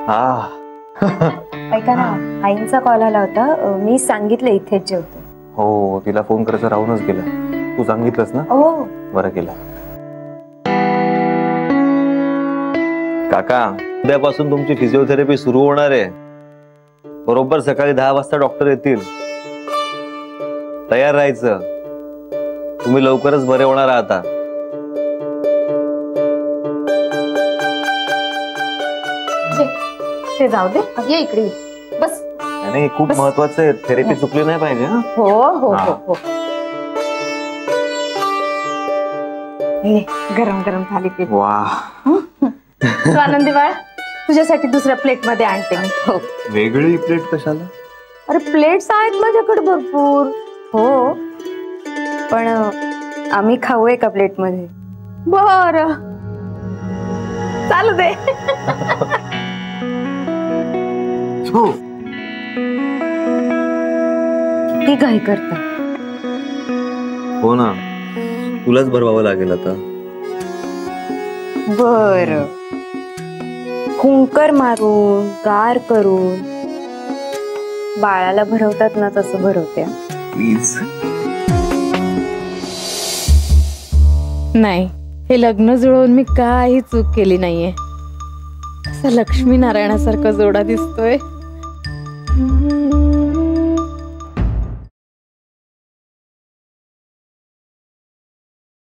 ऐका ना, आईंचा कॉल आला होता, मी सांगितलं इथेच जेवतो. हो, तिला फोन करायचं राहूनच गेला. तू सांगितलंस ना? हो, बरं केलं. काका, उद्यापासून तुमची फिजिओथेरपी सुरू होणार आहे. बरोबर सकाळी 10 वाजता डॉक्टर येतील. तयार राहायचं. तुम्ही लवकरच बरे होणार आहात. ते जाऊ दे, ये इकडे बस. नाही, खूप महत्वाचं आहे. थेरपी चुकली नाही पाहिजे. हो हो हो हो. गरम गरम थालीपीठ. वाह, आनंदी बाळ, तुझ्यासाठी दुसऱ्या प्लेट मध्ये आणते मी. हो. वेगळी प्लेट कशाला? अरे प्लेट्स आहेत माझ्याकडे भरपूर. हो, पण आम्ही खाऊ एका प्लेट मध्ये. बर, चालू दे. किती घाई करता. हो ना, तुलाच भरवावं लागेल आता. बर, कुंकर मारून गार करून बाळाला भरवतात ना, तसं भरवते. प्लीज. नाही, हे लग्न जुळवून मी काही चूक केली नाहीये. असं लक्ष्मी नारायणासारखा जोडा दिसतोय.